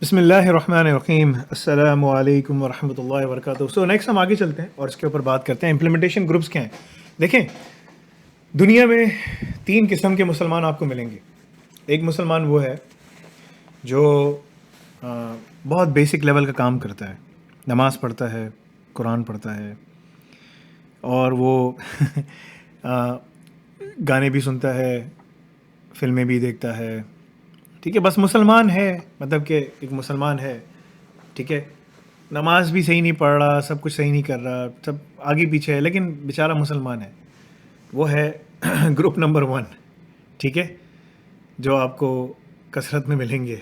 بسم اللہ الرحمن الرحیم، السلام علیکم ورحمۃ اللہ وبرکاتہ. سو نیکسٹ ہم آگے چلتے ہیں اور اس کے اوپر بات کرتے ہیں امپلیمنٹیشن گروپس کیا ہیں. دیکھیں، دنیا میں 3 قسم کے مسلمان آپ کو ملیں گے. ایک مسلمان وہ ہے جو بہت بیسک لیول کا کام کرتا ہے، نماز پڑھتا ہے، قرآن پڑھتا ہے، اور وہ گانے بھی سنتا ہے، فلمیں بھی دیکھتا ہے. ٹھیک ہے، بس مسلمان ہے، مطلب کہ ایک مسلمان ہے. ٹھیک ہے، نماز بھی صحیح نہیں پڑھ رہا، سب کچھ صحیح نہیں کر رہا، سب آگے پیچھے ہے، لیکن بیچارہ مسلمان ہے. وہ ہے گروپ نمبر 1. ٹھیک ہے، جو آپ کو کثرت میں ملیں گے.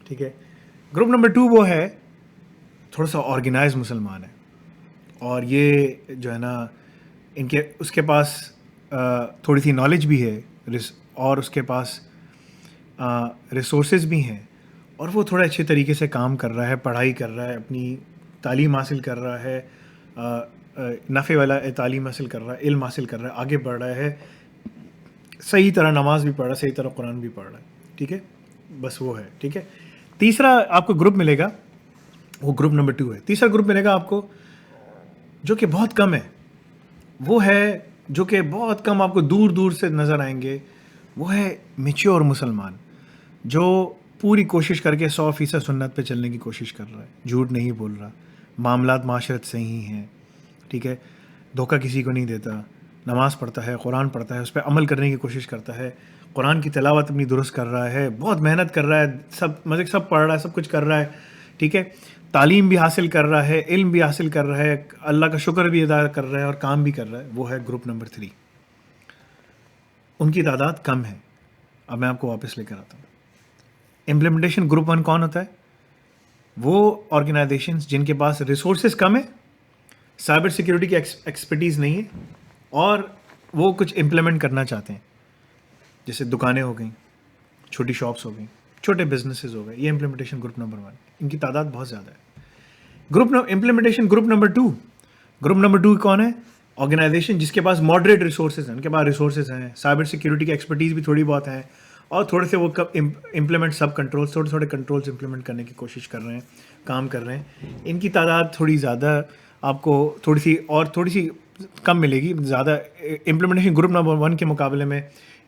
ٹھیک ہے، گروپ نمبر 2 وہ ہے تھوڑا سا آرگنائز مسلمان ہے، اور یہ جو ہے نا اس کے پاس تھوڑی سی نالج بھی ہے، اور اس کے پاس ریسورسز بھی ہیں، اور وہ تھوڑا اچھے طریقے سے کام کر رہا ہے، پڑھائی کر رہا ہے، اپنی تعلیم حاصل کر رہا ہے، نفع والا تعلیم حاصل کر رہا ہے، علم حاصل کر رہا ہے، آگے بڑھ رہا ہے، صحیح طرح نماز بھی پڑھ رہا ہے، صحیح طرح قرآن بھی پڑھ رہا ہے. ٹھیک ہے، بس وہ ہے. ٹھیک ہے، تیسرا آپ کو گروپ ملے گا، وہ گروپ نمبر 2 ہے. تیسرا گروپ ملے گا آپ کو جو کہ بہت کم ہے. وہ ہے جو کہ بہت کم آپ کو دور دور سے نظر آئیں گے. وہ ہے میچور مسلمان، جو پوری کوشش کر کے 100% سنت پہ چلنے کی کوشش کر رہا ہے، جھوٹ نہیں بول رہا، معاملات معاشرت صحیح ہیں. ٹھیک ہے، دھوکہ کسی کو نہیں دیتا، نماز پڑھتا ہے، قرآن پڑھتا ہے، اس پہ عمل کرنے کی کوشش کرتا ہے، قرآن کی تلاوت اپنی درست کر رہا ہے، بہت محنت کر رہا ہے، سب پڑھ رہا ہے، سب کچھ کر رہا ہے. ٹھیک ہے، تعلیم بھی حاصل کر رہا ہے، علم بھی حاصل کر رہا ہے، اللہ کا شکر بھی ادا کر رہا ہے، اور کام بھی کر رہا ہے. وہ ہے گروپ نمبر 3. ان کی تعداد کم ہے. اب میں آپ کو واپس لے کر آتا ہوں. امپلیمنٹیشن گروپ 1 کون ہوتا ہے؟ وہ آرگنائزیشنز جن کے پاس ریسورسز کم ہیں، سائبر سیکیورٹی کی ایکسپرٹیز نہیں ہے، اور وہ کچھ امپلیمنٹ کرنا چاہتے ہیں. جیسے دکانیں ہو گئیں، چھوٹی شاپس ہو گئیں، چھوٹے بزنسز ہو گئے. یہ امپلیمنٹیشن گروپ نمبر 1. ان کی تعداد بہت زیادہ ہے. Implementation group number 2. Group number 2 کون ہے؟ آرگنائزیشن جس کے پاس ماڈریٹ ریسورسز ہیں، ان کے پاس ریسورسز ہیں، سائبر سیکیورٹی کی ایکسپرٹیز بھی تھوڑی بہت ہیں، اور تھوڑے سے وہ امپلیمنٹ سب کنٹرولس، تھوڑے کنٹرولس امپلیمنٹ کرنے کی کوشش کر رہے ہیں، کام کر رہے ہیں. ان کی تعداد تھوڑی زیادہ آپ کو تھوڑی سی کم ملے گی. زیادہ امپلیمنٹیشن گروپ نمبر 1 کے مقابلے میں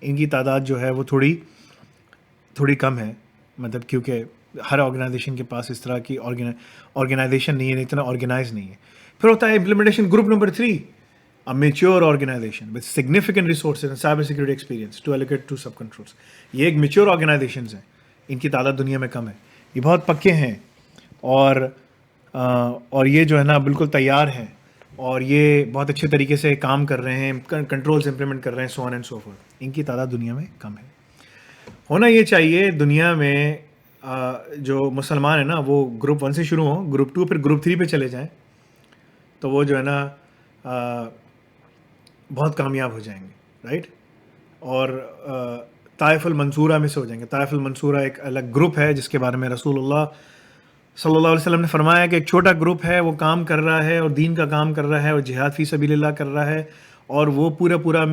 ان کی تعداد جو ہے وہ تھوڑی کم ہے. مطلب کیونکہ ہر آرگنائزیشن کے پاس اس طرح کی آرگنائزیشن نہیں ہے، اتنا آرگنائز نہیں ہے. پھر ہوتا ہے implementation group number 3، a mature organization with significant resources and cyber security experience to allocate to sub controls. یہ ایک میچور آرگنائزیشنز ہیں. ان کی تعداد دنیا میں کم ہے. یہ بہت پکے ہیں، اور یہ جو ہے نا بالکل تیار ہیں، اور یہ بہت اچھے طریقے سے کام کر رہے ہیں، کنٹرولز امپلیمنٹ کر رہے ہیں، سو آن اینڈ سو فورتھ. ان کی تعداد دنیا میں کم ہے. ہونا یہ چاہیے دنیا میں جو مسلمان ہیں نا، وہ گروپ 1 سے شروع ہوں، گروپ 2 پھر گروپ 3 پہ چلے جائیں، تو وہ جو ہے نا بہت کامیاب ہو جائیں گے، رائٹ. اور طائف المنصورہ میں سے ہو جائیں گے. طائف المنصورہ ایک الگ گروپ ہے جس کے بارے میں رسول اللہ صلی اللہ علیہ وسلم نے فرمایا کہ ایک چھوٹا گروپ ہے، وہ کام کر رہا ہے اور دین کا کام کر رہا ہے اور جہاد فی سبیل اللہ کر رہا ہے، اور وہ پورا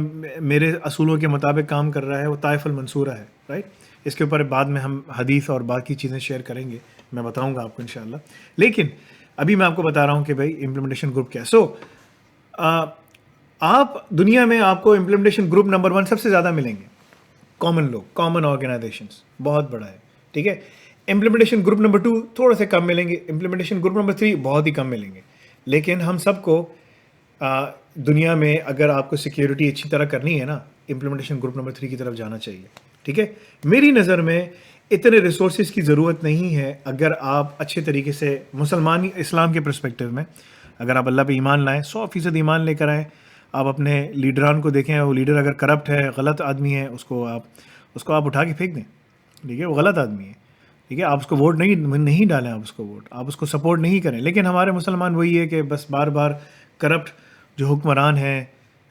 میرے اصولوں کے مطابق کام کر رہا ہے. وہ طائف المنصورہ ہے، رائٹ. اس کے اوپر بعد میں ہم حدیث اور باقی چیزیں شیئر کریں گے، میں بتاؤں گا آپ کو انشاءاللہ. لیکن ابھی میں آپ کو بتا رہا ہوں کہ بھائی امپلیمنٹیشن گروپ کیا ہے. سو آپ دنیا میں آپ کو امپلیمنٹیشن گروپ نمبر 1 سب سے زیادہ ملیں گے. کامن لوگ، کامن آرگنائزیشنس، بہت بڑا ہے. ٹھیک ہے، امپلیمنٹیشن گروپ نمبر 2 تھوڑے سے کم ملیں گے. امپلیمنٹیشن گروپ نمبر 3 بہت ہی کم ملیں گے. لیکن ہم سب کو دنیا میں اگر آپ کو سیکیورٹی اچھی طرح کرنی ہے نا، امپلیمنٹیشن گروپ نمبر 3 کی طرف جانا چاہیے. ٹھیک ہے، میری نظر میں اتنے ریسورسز کی ضرورت نہیں ہے. اگر آپ اچھے طریقے سے مسلمان اسلام کے پرسپیکٹیو میں اگر آپ اللہ پہ ایمان لائیں، 100% ایمان لے کر آئیں، آپ اپنے لیڈران کو دیکھیں، وہ لیڈر اگر کرپٹ ہے، غلط آدمی ہے، اس کو آپ اٹھا کے پھینک دیں. ٹھیک ہے، وہ غلط آدمی ہے. ٹھیک ہے، آپ اس کو ووٹ نہیں ڈالیں، آپ اس کو ووٹ، آپ اس کو سپورٹ نہیں کریں. لیکن ہمارے مسلمان وہی ہے کہ بس بار بار کرپٹ جو حکمران ہیں،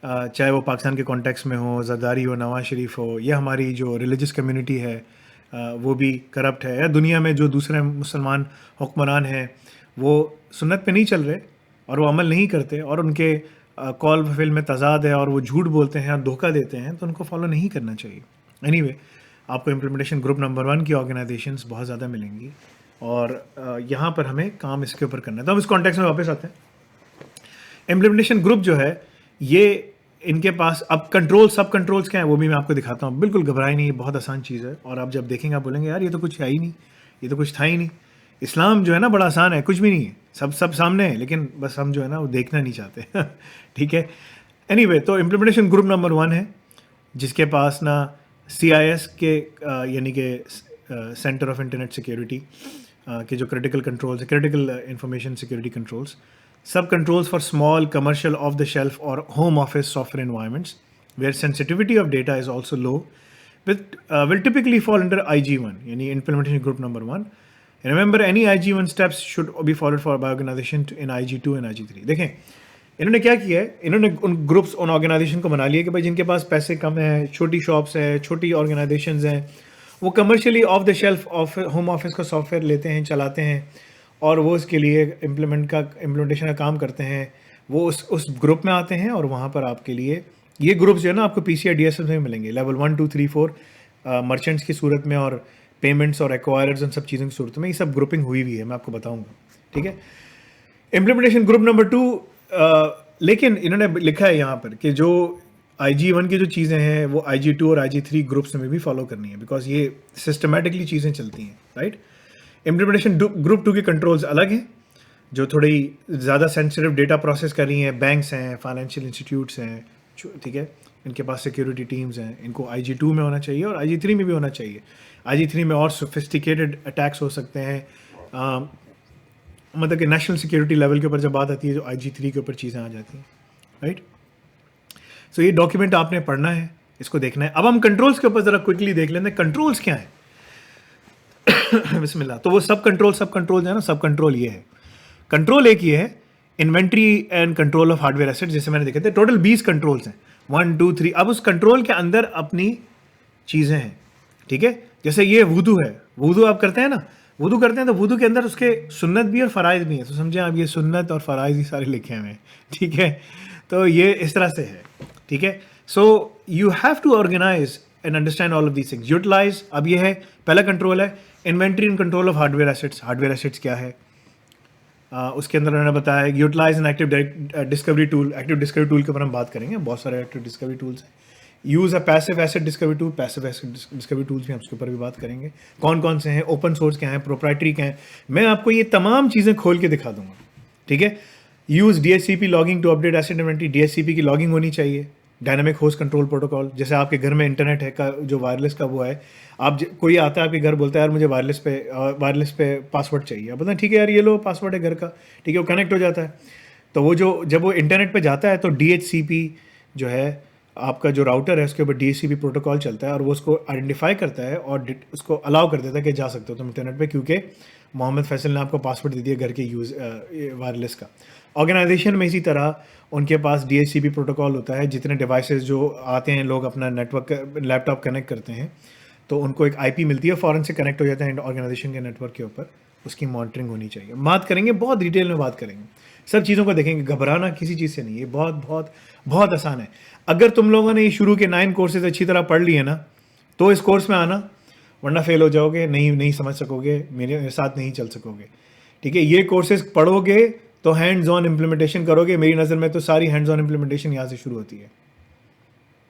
چاہے وہ پاکستان کے کانٹیکس میں ہو، زرداری ہو، نواز شریف ہو، یا ہماری جو ریلیجس کمیونٹی ہے وہ بھی کرپٹ ہے، یا دنیا میں جو دوسرے مسلمان حکمران ہیں وہ سنت پہ نہیں چل رہے اور وہ عمل نہیں کرتے، اور ان کے کال فعل میں تضاد ہے، اور وہ جھوٹ بولتے ہیں اور دھوکہ دیتے ہیں، تو ان کو فالو نہیں کرنا چاہیے. اینی وے، آپ کو امپلیمنٹیشن گروپ نمبر 1 کی آرگنائزیشنز بہت زیادہ ملیں گی. اور یہاں پر ہمیں کام اس کے اوپر کرنا ہے. تو ہم اس کانٹیکس میں واپس آتے ہیں. امپلیمنٹیشن گروپ جو ہے یہ ان کے پاس اب کنٹرول سب کنٹرولز کیا ہیں وہ بھی میں آپ کو دکھاتا ہوں. بالکل گھبرائے نہیں, یہ بہت آسان چیز ہے, اور آپ جب دیکھیں گے آپ بولیں گے یار یہ تو کچھ ہے ہی نہیں, یہ تو کچھ تھا ہی نہیں. اسلام جو ہے نا بڑا آسان ہے, کچھ بھی نہیں ہے, سب سامنے ہے, لیکن بس ہم جو ہے نا وہ دیکھنا نہیں چاہتے. ٹھیک ہے. اینی وے, تو امپلیمنٹیشن گروپ نمبر 1 ہے جس کے پاس نا CIS کے یعنی کہ سینٹر آف انٹرنیٹ سیکیورٹی کے جو کریٹیکل کنٹرولز ہیں, کریٹیکل انفارمیشن سیکورٹی کنٹرولز, سب controls for small commercial off the shelf اور home office software environments where sensitivity of data is also low will typically fall under IG1 یعنی implementation group number 1. Remember any IG1 steps should be followed for by organization in IG2 and IG3. دیکھیں انہوں نے کیا کیا ہے, انہوں نے ان groups ان organization کو بنا لیا کہ بھائی جن کے پاس پیسے کم ہیں, چھوٹی شاپس ہیں, چھوٹی آرگنائزیشنز ہیں, وہ commercially of the shelf home office کا سافٹ ویئر لیتے ہیں, چلاتے ہیں, اور وہ اس کے لیے امپلیمنٹیشن کا کام کرتے ہیں. وہ اس گروپ میں آتے ہیں اور وہاں پر آپ کے لیے یہ گروپس جو ہے نا آپ کو PCI DSS میں ملیں گے, لیول 1 2 3 4 مرچنٹس کی صورت میں اور پیمنٹس اور ایکوائررز ان سب چیزوں کی صورت میں یہ سب گروپنگ ہوئی ہوئی ہے, میں آپ کو بتاؤں گا. ٹھیک ہے. امپلیمنٹیشن گروپ نمبر 2, لیکن انہوں نے لکھا ہے یہاں پر کہ جو IG1 کی جو چیزیں ہیں وہ IG2 اور IG3 گروپس میں بھی فالو کرنی ہے, بیکاز یہ سسٹمیٹکلی چیزیں چلتی ہیں. رائٹ. امپلیمنٹیشن گروپ 2 کے کنٹرولز الگ ہیں جو تھوڑی زیادہ سینسٹیو ڈیٹا پروسیس کر رہی ہیں, بینکس ہیں, فائنینشیل انسٹیٹیوٹس ہیں. ٹھیک ہے. ان کے پاس سیکورٹی ٹیمز ہیں, ان کو IG2 میں ہونا چاہیے اور IG3 میں بھی ہونا چاہیے. IG3 میں اور سوفسٹیکیٹڈ اٹیکس ہو سکتے ہیں, مطلب کہ نیشنل سیکورٹی لیول کے اوپر جب بات آتی ہے جو IG3 کے اوپر چیزیں آ جاتی ہیں. رائٹ. سو یہ ڈاکیومنٹ آپ نے پڑھنا ہے, اس کو دیکھنا ہے. اب ہم کنٹرولز کے اوپر ذرا کوئکلی دیکھ لیتے ہیں کنٹرولز کیا ہیں. بسم اللہ. تو وہ سب کنٹرول ہے نا, سب کنٹرول یہ ہے. کنٹرول ایک یہ ہے inventory and control of hardware asset, جیسے میں نے دیکھے تھے ٹوٹل 20 کنٹرولز ہیں 1 2 3. اب اس کنٹرول کے اندر اپنی چیزیں ہیں. ٹھیک ہے. جیسے یہ وضو ہے, وضو آپ کرتے ہیں نا, وضو کرتے ہیں تو وضو کے اندر اس کے سنت بھی اور فرائض بھی ہیں. تو سمجھیں آپ یہ سنت اور فرائض ہی سارے لکھے ہوئے ہیں. ٹھیک ہے. تو یہ اس طرح سے ہے. ٹھیک ہے. So you have to organise and understand all of these things. Utilise, اب یہ ہے پہلا کنٹرول ہے inventory and control of hardware assets. Hardware assets کیا ہے اس کے اندر انہوں نے بتایا utilise an active discovery tool. Active discovery tool کے اوپر ہم بات کریں گے, بہت سارے ایکٹیو ڈسکوری ٹولس ہیں. Use a passive asset discovery tool, passive asset discovery tools بھی ہم اس کے اوپر بھی بات کریں گے. کون کون سے ہیں, اوپن سورس کیا ہیں, پروپرائٹری کیا ہیں, میں آپ کو یہ تمام چیزیں کھول کے دکھا دوں گا. ٹھیک ہے. Use DHCP logging to update asset inventory. DHCP کی لاگنگ ہونی چاہیے, ڈائنامک ہوسٹ کنٹرول پروٹوکال. جیسے آپ کے گھر میں انٹرنیٹ ہے کا جو وائرلیس کا وہ ہے, آپ کوئی آتا ہے آپ کے گھر بولتا ہے یار مجھے وائرلیس پہ پاسورڈ چاہیے, آپ بتائیں ٹھیک ہے یار یہ لو پاسورڈ ہے گھر کا. ٹھیک ہے. وہ کنیکٹ ہو جاتا ہے. تو وہ جب وہ انٹرنیٹ پہ جاتا ہے تو DHCP جو ہے آپ کا جو راؤٹر ہے اس کے اوپر DHCP پروٹوکال چلتا ہے, اور وہ اس کو آئیڈینٹیفائی کرتا ہے اور اس کو الاؤ کر دیتا ہے کہ جا سکتے ہو تم انٹرنیٹ پہ, کیونکہ محمد فیصل نے آپ کو پاسورڈ دے دیا گھر کے وائرلیس کا. آرگنائزیشن میں اسی طرح ان کے پاس DHCP پروٹوکال ہوتا ہے. جتنے ڈیوائسز جو آتے ہیں, لوگ اپنا نیٹ ورک لیپ ٹاپ کنیکٹ کرتے ہیں تو ان کو ایک IP ملتی ہے, فوراً سے کنیکٹ ہو جاتا ہے آرگنائزیشن کے نیٹ ورک کے اوپر. اس کی مانیٹرنگ ہونی چاہیے. بات کریں گے, بہت ڈیٹیل میں بات کریں گے, سب چیزوں کو دیکھیں گے. گھبرانا کسی چیز سے نہیں, یہ بہت بہت بہت آسان ہے. اگر تم لوگوں نے یہ شروع کے 9 کورسز اچھی طرح پڑھ لیے نا تو اس کورس میں آنا, ورنہ فیل ہو جاؤ گے, نہیں سمجھ سکو گے, میرے ساتھ نہیں چل سکو گے. ٹھیک ہے. یہ کورسز پڑھو گے تو ہینڈز آن امپلیمنٹیشن کرو گے. میری نظر میں تو ساری ہینڈز آن امپلیمنٹیشن یہاں سے شروع ہوتی ہے.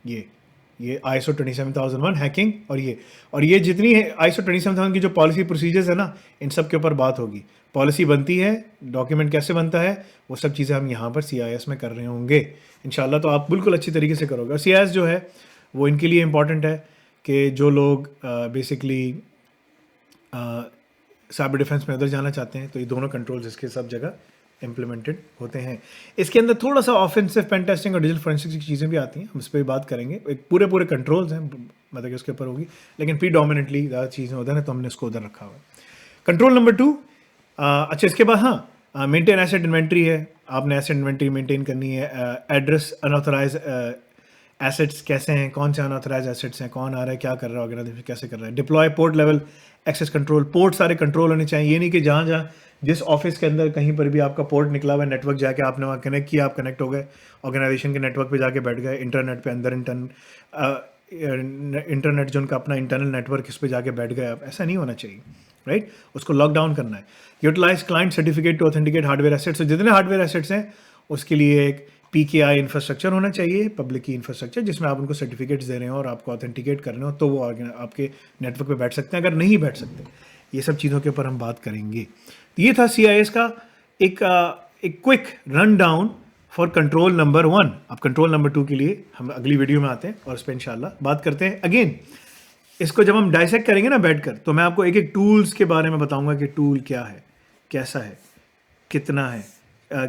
یہ ISO 27001 ہیکنگ اور یہ جتنی ہے ISO 27001 کی جو پالیسی پروسیجرز ہے نا, ان سب کے اوپر بات ہوگی. پالیسی بنتی ہے, ڈاکیومنٹ کیسے بنتا ہے, وہ سب چیزیں ہم یہاں پر CIS میں کر رہے ہوں گے انشاءاللہ. تو آپ بالکل اچھی طریقے سے کرو گے. اور CIS جو ہے وہ ان کے لیے امپورٹنٹ ہے کہ جو لوگ بیسکلی سائبر ڈیفنس میں ادھر جانا چاہتے ہیں, تو یہ دونوں کنٹرولز اس کے سب جگہ امپلیمنٹڈ ہوتے ہیں. اس کے اندر تھوڑا سا آفینسو پین ٹیسٹنگ اور ڈیجیٹل فورینسکس کی چیزیں بھی آتی ہیں, ہم اس پہ بھی بات کریں گے. ایک پورے کنٹرولز ہیں, مطلب کہ اس کے اوپر ہوگی, لیکن پریڈومیننٹلی زیادہ چیزیں ادھر ہیں تو ہم نے اس کو ادھر رکھا ہوا ہے. Control number 2. اچھا, اس کے بعد ہاں مینٹین ایسٹ انوینٹری ہے. آپ نے ایسٹ انوینٹری مینٹین کرنی ہے. ایڈریس انآتھورائز ایسٹس کیسے ہیں, کون سے انآتھورائز ایسٹس ہیں, کون آ رہا ہے, کیا کر رہا ہے, آرگنائزیشن کیسے کر رہا ہے. Deploy port level access control. Port سارے کنٹرول ہونے چاہیے. یہ نہیں کہ جہاں جس آفس کے اندر کہیں پر بھی آپ کا پورٹ نکلا ہوا ہے, نیٹ ورک جا کے آپ نے وہاں کنیکٹ کیا, آپ کنیکٹ ہو گئے, آرگنائزیشن کے نیٹ ورک پہ جا کے بیٹھ گئے, انٹرنیٹ پہ اندر انٹرنیٹ جو ان کا اپنا انٹرنل نیٹ ورک اس پہ جا کے بیٹھ گئے. اب ایسا نہیں ہونا چاہیے, رائٹ. اس کو لاک ڈاؤن کرنا ہے. Utilise client certificate to authenticate hardware assets. جتنے ہارڈ ویئر ایسیٹس ہیں اس کے لیے ایک PKI انفراسٹرکچر ہونا چاہیے, پبلک کی انفراسٹرکچر, جس میں آپ ان کو سرٹیفکیٹس دے رہے ہوں اور آپ کو اوتھینٹیکیٹ کر رہے ہوں, تو وہ آپ کے نیٹ ورک پہ بیٹھ سکتے ہیں. اگر نہیں بیٹھ سکتے, یہ سب چیزوں کے اوپر ہم بات کریں گے. یہ تھا CIS کا ایک quick run down for control number 1. اب کنٹرول نمبر 2 کے لیے ہم اگلی ویڈیو میں آتے ہیں اور اس پہ انشاءاللہ بات کرتے ہیں. اگین اس کو جب ہم ڈائسیکٹ کریں گے نا بیٹھ کر, تو میں آپ کو ایک ایک ٹولز کے بارے میں بتاؤں گا کہ ٹول کیا ہے, کیسا ہے, کتنا ہے,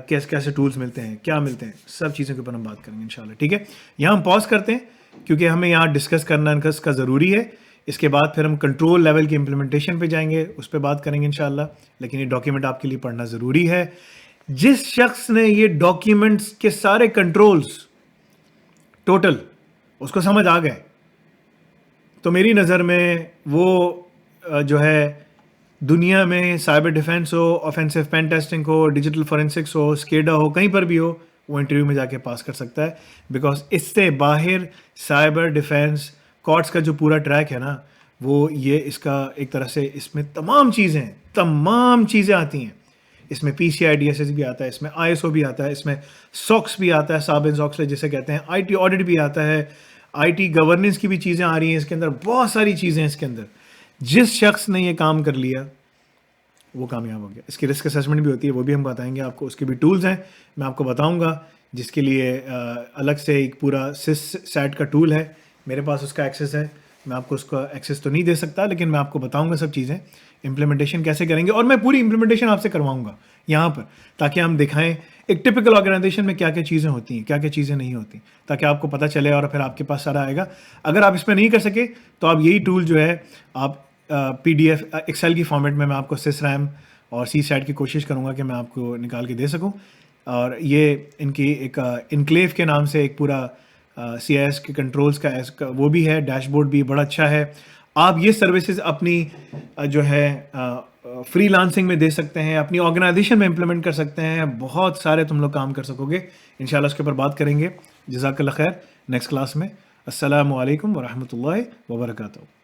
کیسے ٹولز ملتے ہیں, کیا ملتے ہیں, سب چیزوں کے اوپر ہم بات کریں گے انشاءاللہ. ٹھیک ہے, یہاں ہم پاز کرتے ہیں کیونکہ ہمیں یہاں ڈسکس کرنا اس کا ضروری ہے. اس کے بعد پھر ہم کنٹرول لیول کی امپلیمنٹیشن پہ جائیں گے, اس پہ بات کریں گے انشاءاللہ. لیکن یہ ڈاکیومنٹ آپ کے لیے پڑھنا ضروری ہے. جس شخص نے یہ ڈاکیومنٹس کے سارے کنٹرولز ٹوٹل اس کو سمجھ آ گئے, تو میری نظر میں وہ جو ہے دنیا میں سائبر ڈیفینس ہو, آفینسو پین ٹیسٹنگ ہو, ڈیجیٹل فورینسکس ہو, اسکیڈا ہو, کہیں پر بھی ہو, وہ انٹرویو میں جا کے پاس کر سکتا ہے. بیکاز اس سے باہر سائبر ڈیفینس کارٹس کا جو پورا ٹریک ہے نا, وہ یہ اس کا ایک طرح سے اس میں تمام چیزیں آتی ہیں. اس میں PCI DSS بھی آتا ہے, اس میں ISO بھی آتا ہے, اس میں SOX بھی آتا ہے, سابن SOX جسے کہتے ہیں, IT آڈٹ بھی آتا ہے, IT گورننس کی بھی چیزیں آ رہی ہیں اس کے اندر, بہت ساری چیزیں ہیں اس کے اندر. جس شخص نے یہ کام کر لیا وہ کامیاب ہو گیا. اس کی رسک اسسمنٹ بھی ہوتی ہے, وہ بھی ہم بتائیں گے آپ کو. اس کے بھی ٹولز ہیں, میں آپ کو بتاؤں گا, جس کے لیے الگ سے ایک پورا SysSat کا ٹول ہے. میرے پاس اس کا ایکسیس ہے, میں آپ کو اس کا ایکسیس تو نہیں دے سکتا, لیکن میں آپ کو بتاؤں گا سب چیزیں, امپلیمنٹیشن کیسے کریں گے, اور میں پوری امپلیمنٹیشن آپ سے کرواؤں گا یہاں پر, تاکہ ہم دکھائیں ایک ٹپکل آرگنائزیشن میں کیا کیا چیزیں ہوتی ہیں, کیا کیا چیزیں نہیں ہوتی, تاکہ آپ کو پتہ چلے اور پھر آپ کے پاس سارا آئے گا. اگر آپ اس میں نہیں کر سکے تو آپ یہی ٹول جو ہے آپ PDF ایکسل کی فارمیٹ میں آپ کو SysRAM اور CSAT کی کوشش کروں گا کہ میں آپ کو نکال کے دے سکوں. اور یہ ان کی ایک انکلیو کے نام سے ایک پورا CIS کے کنٹرولز کا وہ بھی ہے, ڈیش بورڈ بھی بڑا اچھا ہے. آپ یہ سروسز اپنی جو ہے فری لانسنگ میں دے سکتے ہیں, اپنی آرگنائزیشن میں امپلیمنٹ کر سکتے ہیں, بہت سارے تم لوگ کام کر سکو گے انشاءاللہ. اس کے اوپر بات کریں گے. جزاک اللہ خیر. نیکسٹ کلاس میں. السلام علیکم ورحمۃ اللہ وبرکاتہ.